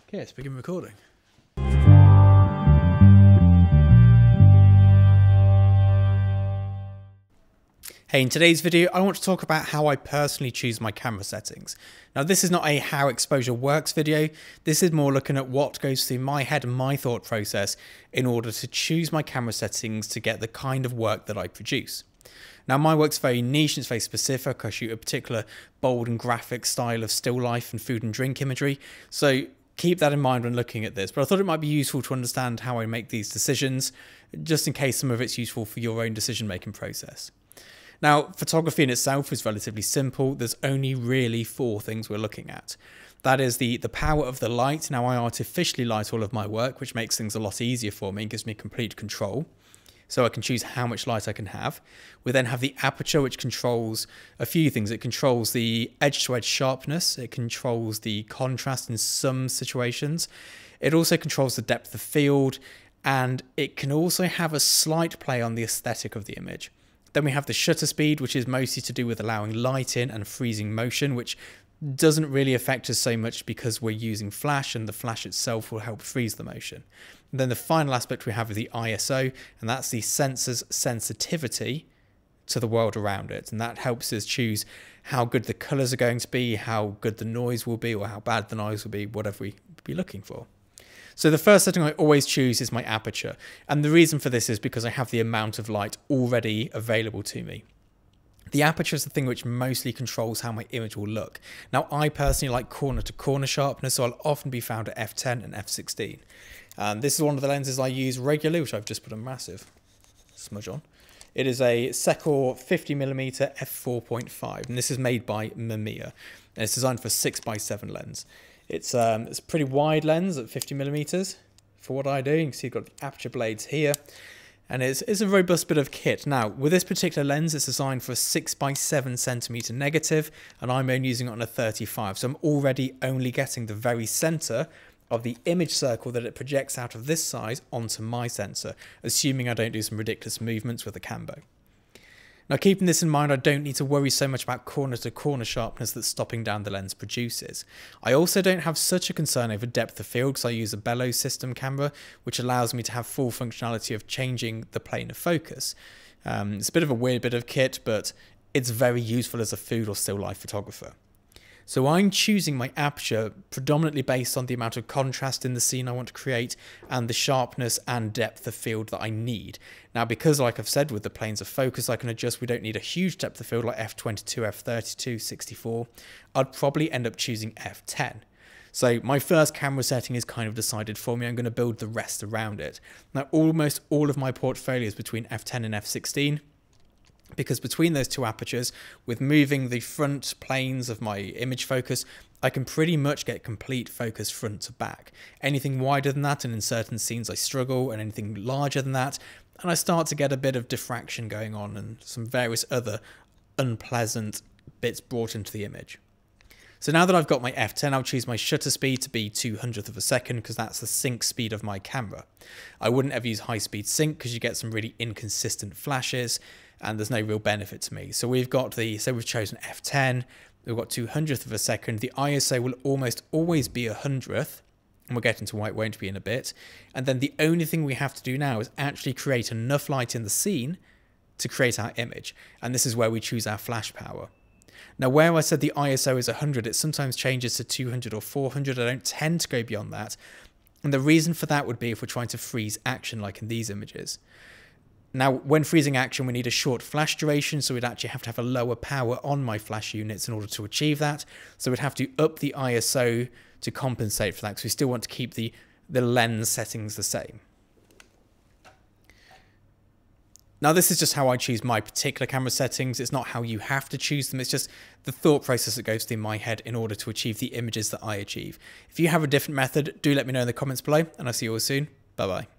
Okay, let's begin recording. Hey, in today's video, I want to talk about how I personally choose my camera settings. Now, this is not a how exposure works video. This is more looking at what goes through my head and my thought process in order to choose my camera settings to get the kind of work that I produce. Now, my work's very niche and it's very specific. I shoot a particular bold and graphic style of still life and food and drink imagery. So keep that in mind when looking at this. But I thought it might be useful to understand how I make these decisions, just in case some of it's useful for your own decision-making process. Now, photography in itself is relatively simple. There's only really four things we're looking at. That is the power of the light. Now, I artificially light all of my work, which makes things a lot easier for me and gives me complete control. So I can choose how much light I can have. We then have the aperture, which controls a few things. It controls the edge-to-edge sharpness. It controls the contrast in some situations. It also controls the depth of field, and it can also have a slight play on the aesthetic of the image. Then we have the shutter speed, which is mostly to do with allowing light in and freezing motion, which doesn't really affect us so much because we're using flash and the flash itself will help freeze the motion. And then the final aspect we have is the ISO, and that's the sensor's sensitivity to the world around it. And that helps us choose how good the colors are going to be, how good the noise will be, or how bad the noise will be, whatever we be looking for. So the first setting I always choose is my aperture. And the reason for this is because I have the amount of light already available to me. The aperture is the thing which mostly controls how my image will look. Now, I personally like corner-to-corner sharpness, so I'll often be found at f10 and f16. This is one of the lenses I use regularly, which I've just put a massive smudge on. It is a Secor 50mm f4.5, and this is made by Mamiya, and it's designed for a 6x7 lens. It's a pretty wide lens at 50mm for what I do. You can see you've got the aperture blades here, and it's a robust bit of kit. Now, with this particular lens, it's designed for a 6x7cm negative, and I'm only using it on a 35, so I'm already only getting the very center of the image circle that it projects out of this size onto my sensor, assuming I don't do some ridiculous movements with the cambo. Now, keeping this in mind, I don't need to worry so much about corner-to-corner sharpness that stopping down the lens produces. I also don't have such a concern over depth of field because I use a bellows system camera, which allows me to have full functionality of changing the plane of focus. It's a bit of a weird bit of kit, but it's very useful as a food or still life photographer. So I'm choosing my aperture predominantly based on the amount of contrast in the scene I want to create and the sharpness and depth of field that I need. Now, because like I've said, with the planes of focus I can adjust, we don't need a huge depth of field like f22, f32, 64. I'd probably end up choosing f10. So my first camera setting is kind of decided for me. I'm going to build the rest around it. Now, almost all of my portfolio is between f10 and f16. Because between those two apertures, with moving the front planes of my image focus, I can pretty much get complete focus front to back. Anything wider than that, and in certain scenes I struggle, and anything larger than that, and I start to get a bit of diffraction going on and some various other unpleasant bits brought into the image. So now that I've got my f10, I'll choose my shutter speed to be 200th of a second because that's the sync speed of my camera. I wouldn't ever use high speed sync because you get some really inconsistent flashes and there's no real benefit to me. So we've got so we've chosen f10, we've got 200th of a second. The ISO will almost always be 100th, and we'll get into why it won't be in a bit. And then the only thing we have to do now is actually create enough light in the scene to create our image. And this is where we choose our flash power. Now, where I said the ISO is 100, it sometimes changes to 200 or 400. I don't tend to go beyond that. And the reason for that would be if we're trying to freeze action like in these images. Now, when freezing action, we need a short flash duration, so we'd actually have to have a lower power on my flash units in order to achieve that. So we'd have to up the ISO to compensate for that, because we still want to keep the lens settings the same. Now, this is just how I choose my particular camera settings. It's not how you have to choose them. It's just the thought process that goes through my head in order to achieve the images that I achieve. If you have a different method, do let me know in the comments below, and I'll see you all soon. Bye-bye.